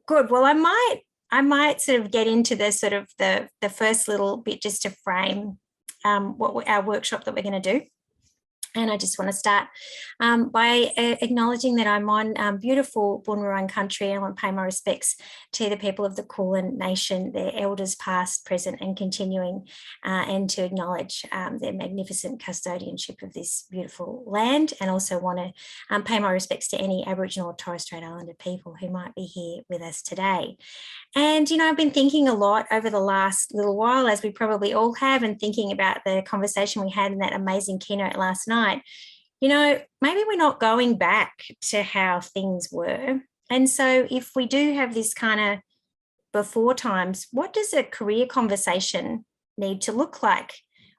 Good. Well, I might sort of get into the sort of the first little bit just to frame what our workshop that we're going to do. And I just want to start by acknowledging that I'm on beautiful Boon Wurrung country. I want to pay my respects to the people of the Cowen Nation, their elders past, present and continuing, and to acknowledge their magnificent custodianship of this beautiful land, and also want to pay my respects to any Aboriginal or Torres Strait Islander people who might be here with us today. And, you know, I've been thinking a lot over the last little while, as we probably all have, and thinking about the conversation we had in that amazing keynote last night. You know, maybe we're not going back to how things were. And so if we do have this kind of before times, what does a career conversation need to look like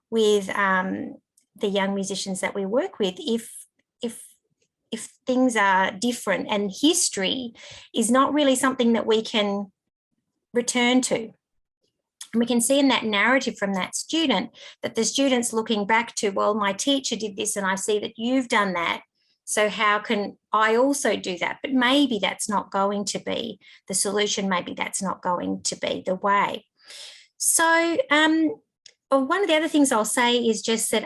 with the young musicians that we work with if things are different and history is not really something that we can return to? And we can see in that narrative from that student that the student's looking back to, well, my teacher did this and I see that you've done that, so how can I also do that? But maybe that's not going to be the solution. Maybe that's not going to be the way. So one of the other things I'll say is just that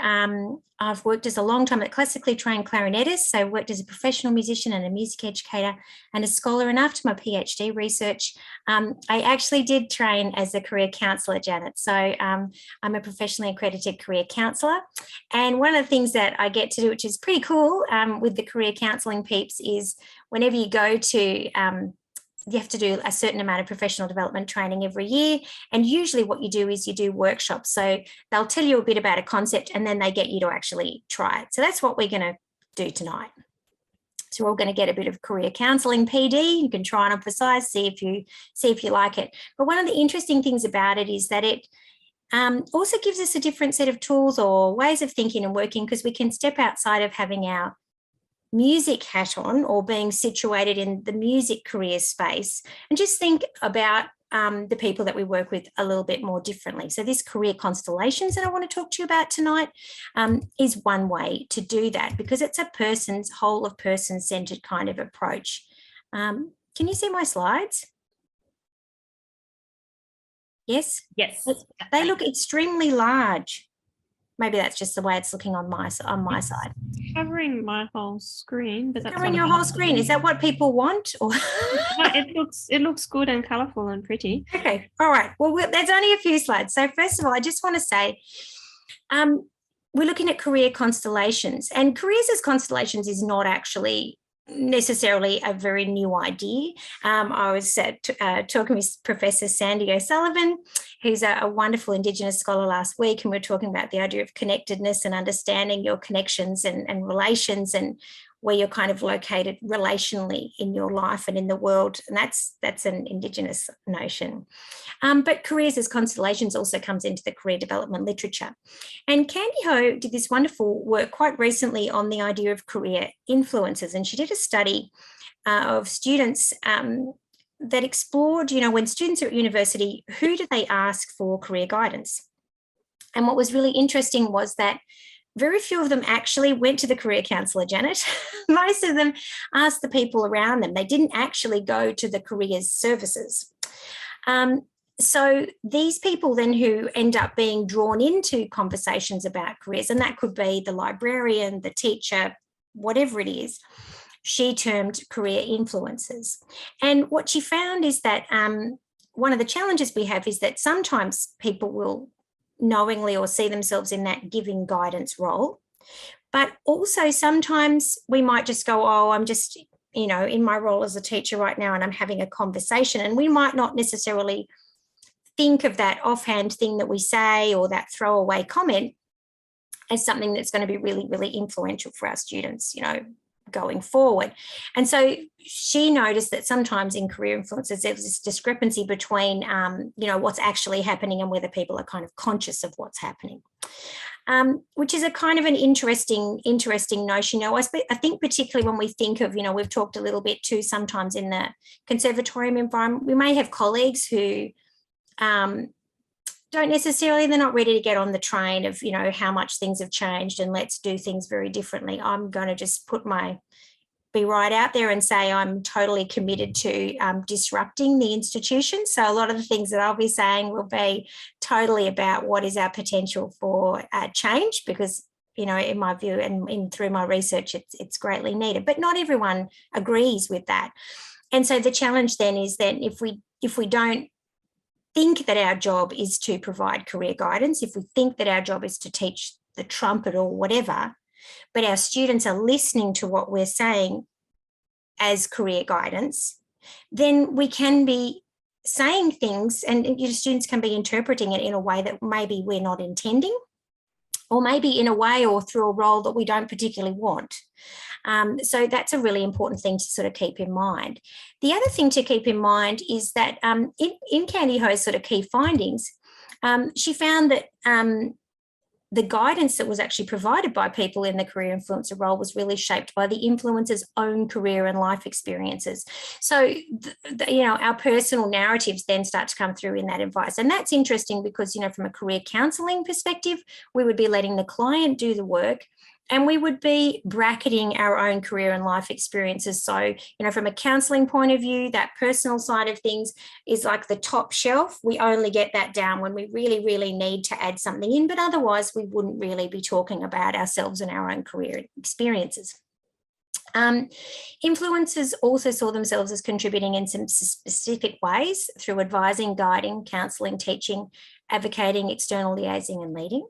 I've worked as a long time at classically trained clarinetist. So I worked as a professional musician and a music educator and a scholar. And after my PhD research, I actually did train as a career counsellor, Janet. So I'm a professionally accredited career counsellor. And one of the things that I get to do, which is pretty cool with the career counselling peeps, is whenever you go to you have to do a certain amount of professional development training every year. And usually what you do is you do workshops. So they'll tell you a bit about a concept and then they get you to actually try it. So that's what we're going to do tonight. So we're all going to get a bit of career counselling PD. You can try and emphasise, see if you like it. But one of the interesting things about it is that it also gives us a different set of tools or ways of thinking and working, because we can step outside of having our music hat on or being situated in the music career space and just think about the people that we work with a little bit more differently. So this career constellations that I want to talk to you about tonight is one way to do that, because it's a person's whole of person centered kind of approach. Can you see my slides? Yes? Yes. They look extremely large. Maybe that's just the way it's looking on my side. Covering my whole screen, but that's covering your whole screen. Is that what people want? Or it looks good and colourful and pretty. Okay, all right. Well, there's only a few slides. So first of all, I just want to say, we're looking at career constellations, and careers as constellations is not actually necessarily a very new idea. I was talking with Professor Sandy O'Sullivan, who's a wonderful Indigenous scholar, last week, and we were talking about the idea of connectedness and understanding your connections and relations and where you're kind of located relationally in your life and in the world. And that's an Indigenous notion. But careers as constellations also comes into the career development literature. And Candy Ho did this wonderful work quite recently on the idea of career influences. And she did a study of students that explored, you know, when students are at university, who do they ask for career guidance? And what was really interesting was that very few of them actually went to the career counsellor, Janet. Most of them asked the people around them. They didn't actually go to the careers services. So these people then who end up being drawn into conversations about careers, and that could be the librarian, the teacher, whatever it is, she termed career influencers. And what she found is that one of the challenges we have is that sometimes people will knowingly or see themselves in that giving guidance role. But also sometimes we might just go, oh, I'm just, you know, in my role as a teacher right now and I'm having a conversation, and we might not necessarily think of that offhand thing that we say or that throwaway comment as something that's going to be really, really influential for our students, you know, going forward. And so she noticed that sometimes in career influences, there's this discrepancy between, you know, what's actually happening and whether people are kind of conscious of what's happening, which is a kind of an interesting notion. You know, I think particularly when we think of, you know, we've talked a little bit too sometimes in the conservatorium environment, we may have colleagues who don't necessarily, they're not ready to get on the train of, you know, how much things have changed and let's do things very differently. I'm going to just be right out there and say I'm totally committed to disrupting the institution. So a lot of the things that I'll be saying will be totally about what is our potential for change, because, you know, in my view and through my research, it's greatly needed. But not everyone agrees with that. And so the challenge then is that if we don't think that our job is to provide career guidance, if we think that our job is to teach the trumpet or whatever, but our students are listening to what we're saying as career guidance, then we can be saying things and your students can be interpreting it in a way that maybe we're not intending, or maybe in a way or through a role that we don't particularly want. So that's a really important thing to sort of keep in mind. The other thing to keep in mind is that in Candy Ho's sort of key findings, she found that the guidance that was actually provided by people in the career influencer role was really shaped by the influencer's own career and life experiences. So, you know, our personal narratives then start to come through in that advice. And that's interesting because, you know, from a career counselling perspective, we would be letting the client do the work, and we would be bracketing our own career and life experiences. So, you know, from a counselling point of view, that personal side of things is like the top shelf. We only get that down when we really, really need to add something in, but otherwise we wouldn't really be talking about ourselves and our own career experiences. Influencers also saw themselves as contributing in some specific ways through advising, guiding, counselling, teaching, advocating, external liaising and leading.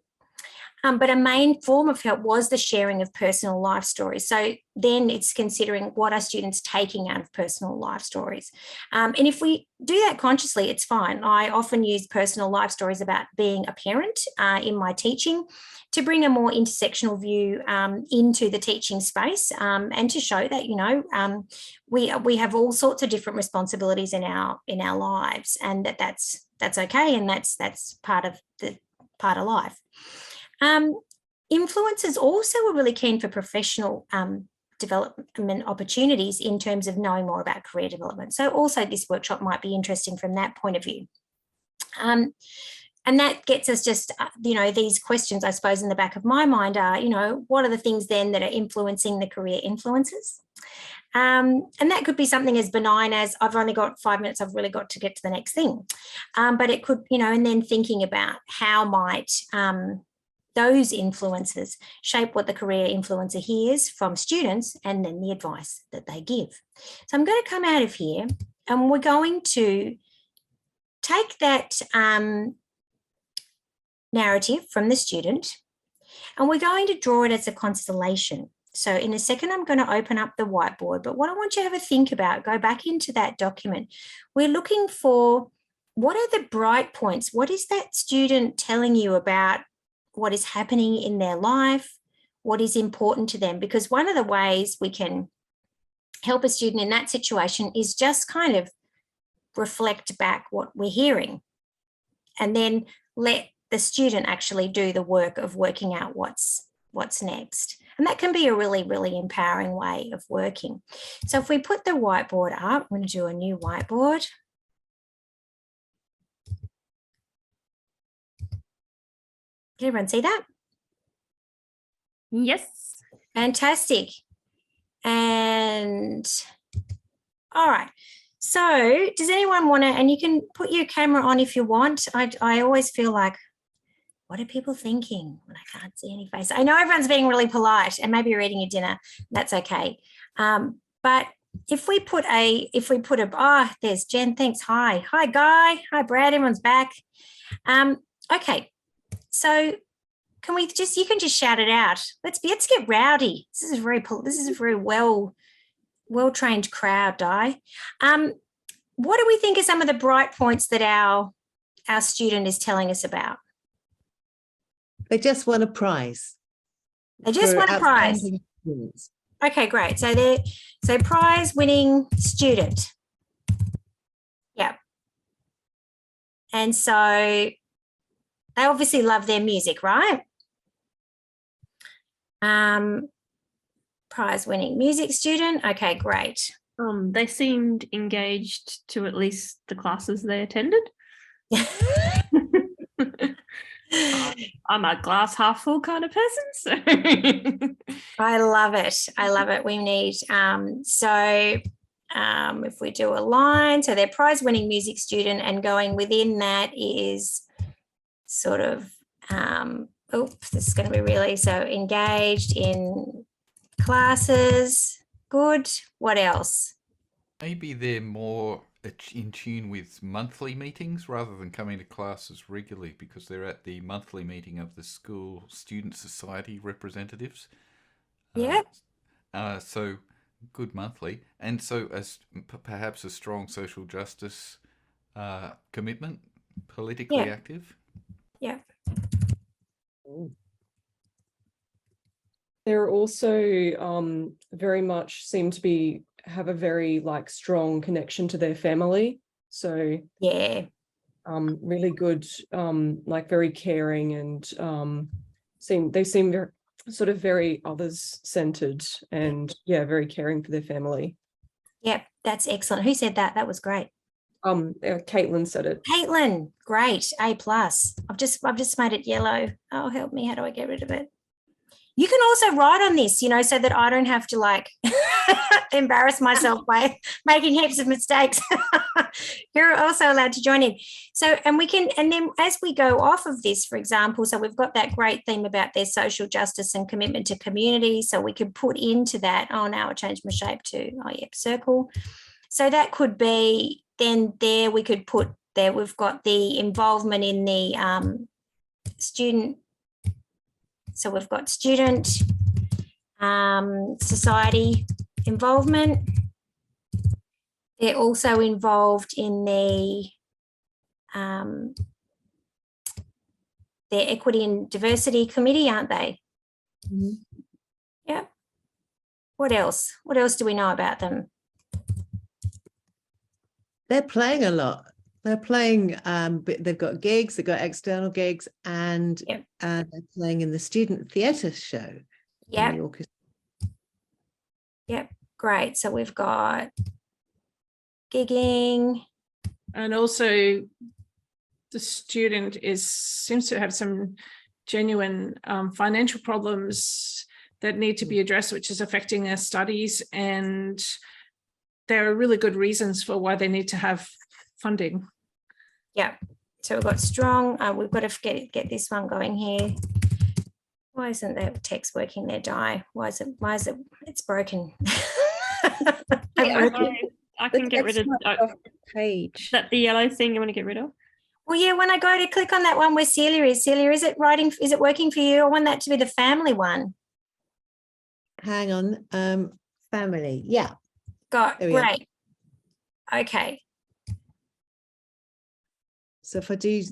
But a main form of help was the sharing of personal life stories. So then it's considering what are students taking out of personal life stories. And if we do that consciously, it's fine. I often use personal life stories about being a parent in my teaching to bring a more intersectional view into the teaching space, and to show that, you know, we have all sorts of different responsibilities in our lives, and that's okay, and that's part of life. Influencers also were really keen for professional development opportunities in terms of knowing more about career development. So also this workshop might be interesting from that point of view. And that gets us just, you know, these questions, I suppose, in the back of my mind are, you know, what are the things then that are influencing the career influencers? And that could be something as benign as I've only got 5 minutes, I've really got to get to the next thing. But it could, you know, and then thinking about how might those influences shape what the career influencer hears from students and then the advice that they give. So I'm going to come out of here and we're going to take that narrative from the student and we're going to draw it as a constellation. So in a second, I'm going to open up the whiteboard, but what I want you to have a think about, go back into that document. We're looking for what are the bright points? What is that student telling you about what is happening in their life, what is important to them? Because one of the ways we can help a student in that situation is just kind of reflect back what we're hearing and then let the student actually do the work of working out what's next. And that can be a really, really empowering way of working. So if we put the whiteboard up, I'm going to do a new whiteboard. Can everyone see that? Yes. Fantastic. And all right. So does anyone want to, and you can put your camera on if you want. I always feel like, what are people thinking when I can't see any face? I know everyone's being really polite and maybe you're eating your dinner. That's okay. But if we put oh, there's Jen, thanks. Hi, Guy. Hi, Brad. Everyone's back. Okay. So can we you can just shout it out. Let's get rowdy. This is a very well-trained crowd, Di. What do we think are some of the bright points that our student is telling us about? They just won a prize. They just won a prize. Students. Okay, great. So prize winning student. Yeah. And so they obviously love their music, right? Prize winning music student. Okay, great. They seemed engaged to at least the classes they attended. I'm a glass half full kind of person. So I love it. I love it. We need if we do a line, so they're prize winning music student, and going within that is sort of this is going to be really so engaged in classes. Good. What else? Maybe they're more in tune with monthly meetings rather than coming to classes regularly because they're at the monthly meeting of the school student society representatives. Yeah. So good monthly, and so as perhaps a strong social justice commitment, politically active. Yeah. They're also very much seem to have a very strong connection to their family. So yeah, really good, very caring, and they seem very sort of very others centered, and very caring for their family. Yep, that's excellent. Who said that? That was great. Caitlin said it. Caitlin, great. A+. I've just made it yellow. Oh, help me. How do I get rid of it? You can also write on this, so that I don't have to embarrass myself by making heaps of mistakes. You're also allowed to join in. So, and then as we go off of this, for example, so we've got that great theme about their social justice and commitment to community. So we could put into that, now I changed my shape to, circle. So that could be, then there we could put there, we've got the involvement in the student. So we've got student society involvement. They're also involved in their equity and diversity committee, aren't they? Mm-hmm. Yeah. What else? What else do we know about them? They're playing a lot. They're playing, but they've got gigs, they've got external gigs, and they're playing in the student theatre show. Yeah. In the orchestra. Yep, great. So we've got gigging. and also the student seems to have some genuine financial problems that need to be addressed, which is affecting their studies, and there are really good reasons for why they need to have funding. Yeah, so we've got strong. We've got to get this one going here. Why isn't that text working there, Di? Why is it? It's broken. I can get rid of off the page. Is that the yellow thing you want to get rid of? Well, yeah, when I go to click on that one where Celia, is it writing? Is it working for you? I want that to be the family one. Hang on, family. Yeah. Got great. Okay. So if I do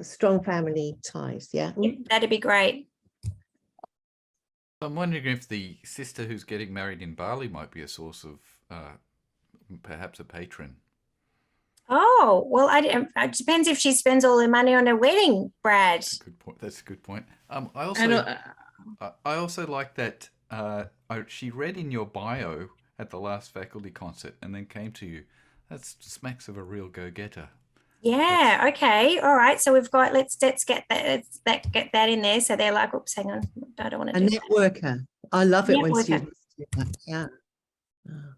strong family ties, yeah, that'd be great. I'm wondering if the sister who's getting married in Bali might be a source of perhaps a patron. Oh, well, it depends if she spends all her money on her wedding, Brad. That's a good point. That's a good point. I also like that she read in your bio at the last faculty concert and then came to you. That smacks of a real go-getter. Yeah. Okay. All right. So we've got. Let's get that. Get that in there. So they're like, oops, hang on. I don't want to. A networker. I love it when students do that. Yeah. Oh.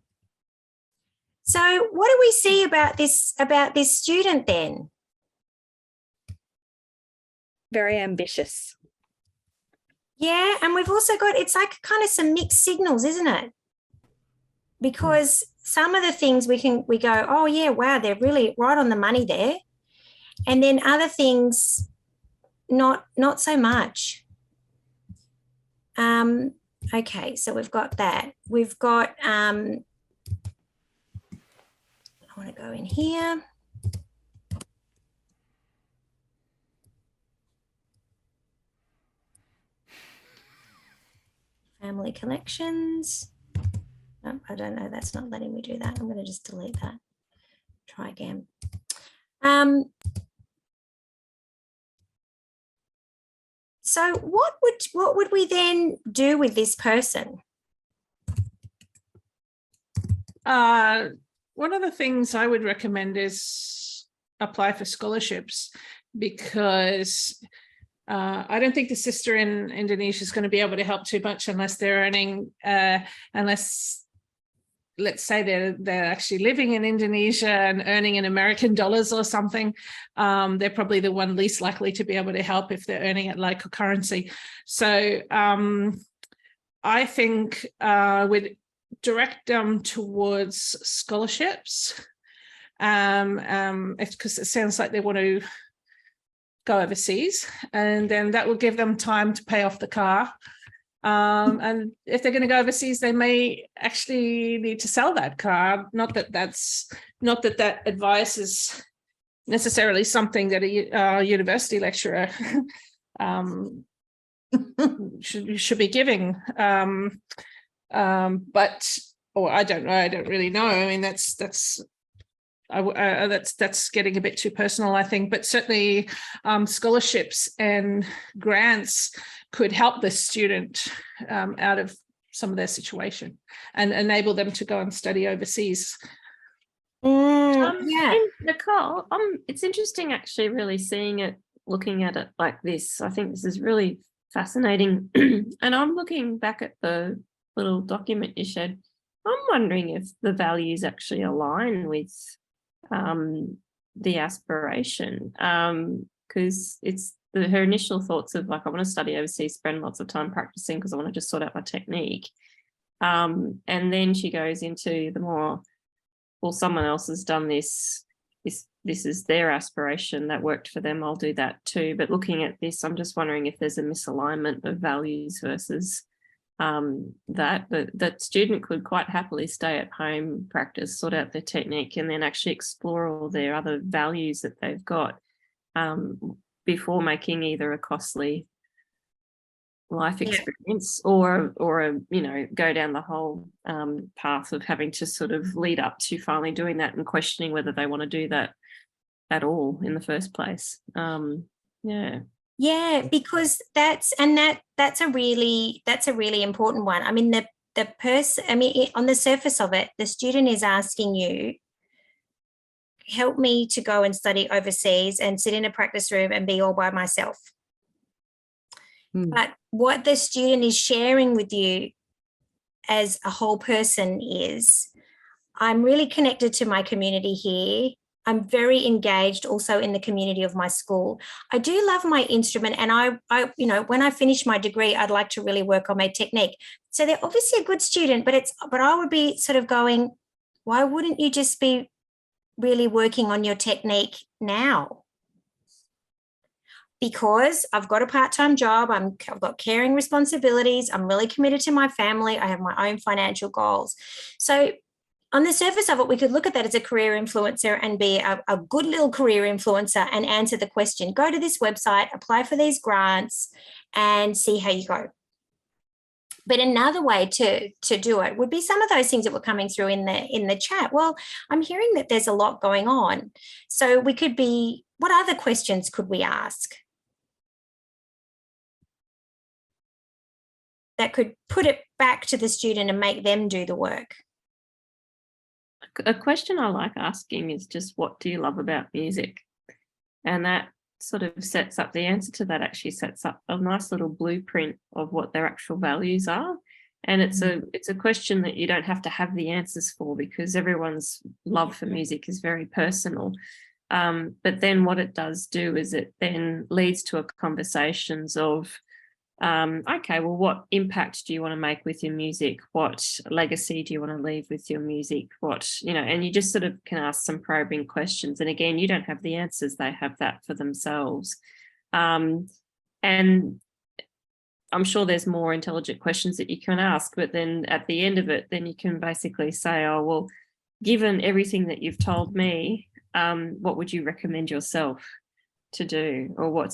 So what do we see about this student then? Very ambitious. Yeah, and we've also got, it's like kind of some mixed signals, isn't it? Because some of the things we go, oh yeah, wow, they're really right on the money there. And then other things, not so much. Okay, so we've got that. We've got, I want to go in here. Family collections. No, I don't know. That's not letting me do that. I'm going to just delete that. Try again. So what would we then do with this person? One of the things I would recommend is apply for scholarships, because I don't think the sister in Indonesia is going to be able to help too much unless they're earning, unless, let's say they're actually living in Indonesia and earning in American dollars or something. They're probably the one least likely to be able to help if they're earning at local currency. So I think we'd direct them towards scholarships, because it sounds like they want to go overseas, and then that will give them time to pay off the car. And if they're going to go overseas, they may actually need to sell that car. Not that that advice is necessarily something that a university lecturer should be giving. But, or I don't know. I don't really know. I mean, that's getting a bit too personal, I think. But certainly, scholarships and grants could help the student out of some of their situation and enable them to go and study overseas. Yeah. Nicole, it's interesting actually really looking at it like this. I think this is really fascinating. And I'm looking back at the little document you shared. I'm wondering if the values actually align with the aspiration, because it's her initial thoughts of like, I want to study overseas, spend lots of time practicing because I want to just sort out my technique. And then she goes into the more, well, someone else has done this is their aspiration, that worked for them, I'll do that too. But looking at this, I'm just wondering if there's a misalignment of values versus that student could quite happily stay at home, practice, sort out their technique, and then actually explore all their other values that they've got before making either a costly life experience or go down the whole path of having to sort of lead up to finally doing that and questioning whether they want to do that at all in the first place. Yeah, because that's a really important one. I mean, the person, I mean, on the surface of it, the student is asking you, help me to go and study overseas and sit in a practice room and be all by myself. But what the student is sharing with you as a whole person is, I'm really connected to my community here. I'm very engaged also in the community of my school. I do love my instrument, and I when I finish my degree, I'd like to really work on my technique. So they're obviously a good student, but I would be sort of going, why wouldn't you just be really working on your technique now? Because I've got a part-time job, I've got caring responsibilities, I'm really committed to my family, I have my own financial goals. So on the surface of it, we could look at that as a career influencer and be a good little career influencer and answer the question, go to this website, apply for these grants and see how you go. But another way to do it would be some of those things that were coming through in the chat. Well, I'm hearing that there's a lot going on. So we could be, what other questions could we ask that could put it back to the student and make them do the work? A question I like asking is just, what do you love about music? And that sort of sets up, the answer to that actually sets up a nice little blueprint of what their actual values are. And it's a question that you don't have to have the answers for, because everyone's love for music is very personal. But then what it does do is it then leads to a conversations of, okay, well, what impact do you want to make with your music? What legacy do you want to leave with your music? And you just sort of can ask some probing questions. And again, you don't have the answers, they have that for themselves. And I'm sure there's more intelligent questions that you can ask, but then at the end of it, then you can basically say, oh, well, given everything that you've told me, what would you recommend yourself to do? Or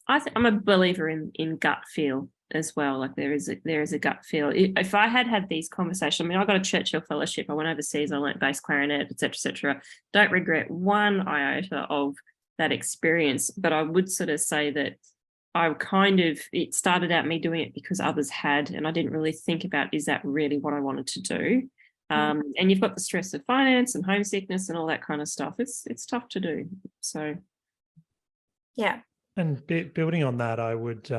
I'm a believer in gut feel as well. Like there is a gut feel. If I had these conversations, I mean, I got a Churchill fellowship, I went overseas, I learned bass clarinet, etc. Don't regret one iota of that experience, but I would sort of say that it started out me doing it because others had, and I didn't really think about, is that really what I wanted to do? And you've got the stress of finance and homesickness and all that kind of stuff. It's tough to do. So yeah. And building on that, I would,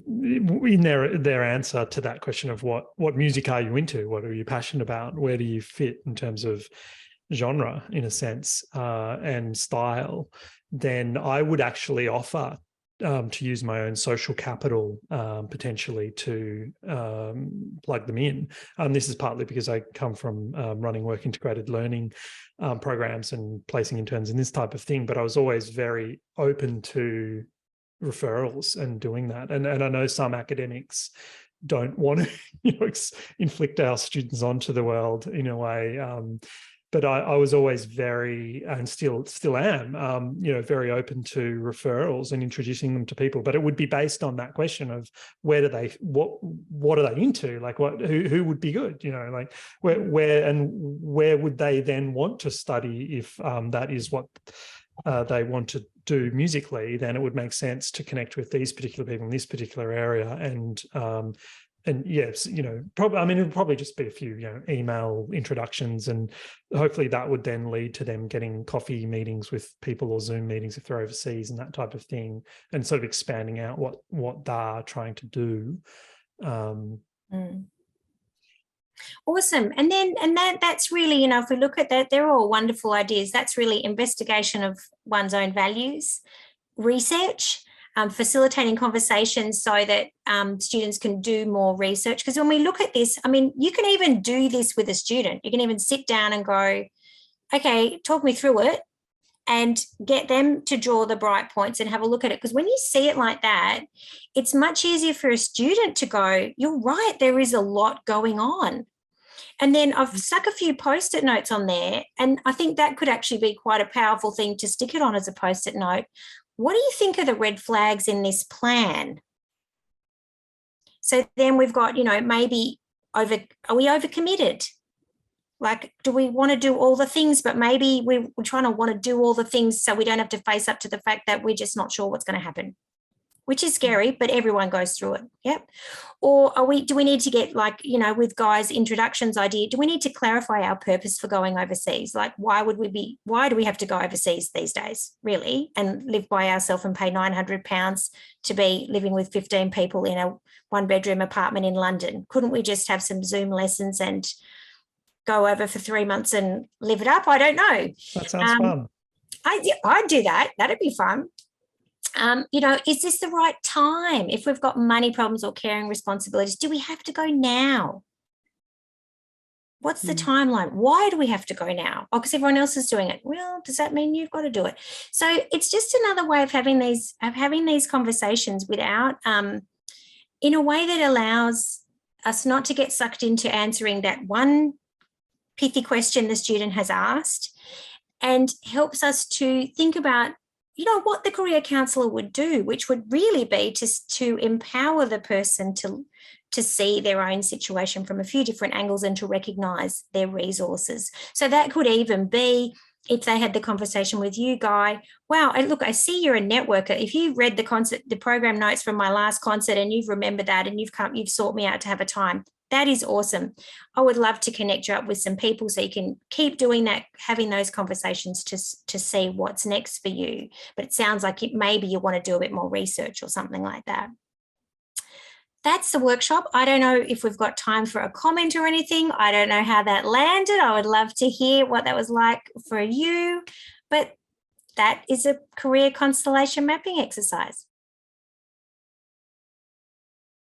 in their answer to that question of what music are you into, what are you passionate about, where do you fit in terms of genre, in a sense, and style, then I would actually offer to use my own social capital potentially to plug them in. This is partly because I come from running work integrated learning programs and placing interns in this type of thing, but I was always very open to referrals and doing that. And I know some academics don't want to inflict our students onto the world in a way. But I was always very, and still am, very open to referrals and introducing them to people. But it would be based on that question of what are they into? Like who would be good? Like where would they then want to study if that is what they want to do musically? Then it would make sense to connect with these particular people in this particular area. And yes, probably, it would probably just be a few, email introductions, and hopefully that would then lead to them getting coffee meetings with people or Zoom meetings if they're overseas and that type of thing, and sort of expanding out what they're trying to do. Awesome. And that's really, if we look at that, they're all wonderful ideas. That's really investigation of one's own values, research, facilitating conversations so that students can do more research. Because when we look at this, you can even do this with a student. You can even sit down and go, okay, talk me through it, and get them to draw the bright points and have a look at it. Because when you see it like that, it's much easier for a student to go, you're right, there is a lot going on. And then I've stuck a few Post-it notes on there, and I think that could actually be quite a powerful thing to stick it on as a Post-it note. What do you think are the red flags in this plan? So then we've got, maybe are we overcommitted? Like, do we want to do all the things, but maybe we're trying to want to do all the things so we don't have to face up to the fact that we're just not sure what's going to happen, which is scary, but everyone goes through it. Yep. Or do we need to get, with Guy's introductions idea, do we need to clarify our purpose for going overseas? Like, why do we have to go overseas these days, really, and live by ourselves and pay £900 to be living with 15 people in a 1-bedroom apartment in London? Couldn't we just have some Zoom lessons and go over for 3 months and live it up? I don't know. That sounds fun. I'd do that. That'd be fun. Is this the right time? If we've got money problems or caring responsibilities, do we have to go now? What's the timeline? Why do we have to go now? Oh, because everyone else is doing it. Well, does that mean you've got to do it? So it's just another way of having these conversations without, in a way that allows us not to get sucked into answering that one pithy question the student has asked, and helps us to think about what the career counsellor would do, which would really be to empower the person to see their own situation from a few different angles and to recognise their resources. So that could even be, if they had the conversation with you, Guy, wow, look, I see you're a networker. If you read the program notes from my last concert and you've remembered that and you've sought me out to have a time, that is awesome. I would love to connect you up with some people so you can keep doing that, having those conversations to see what's next for you. But it sounds like maybe you want to do a bit more research or something like that. That's the workshop. I don't know if we've got time for a comment or anything. I don't know how that landed. I would love to hear what that was like for you. But that is a career constellation mapping exercise.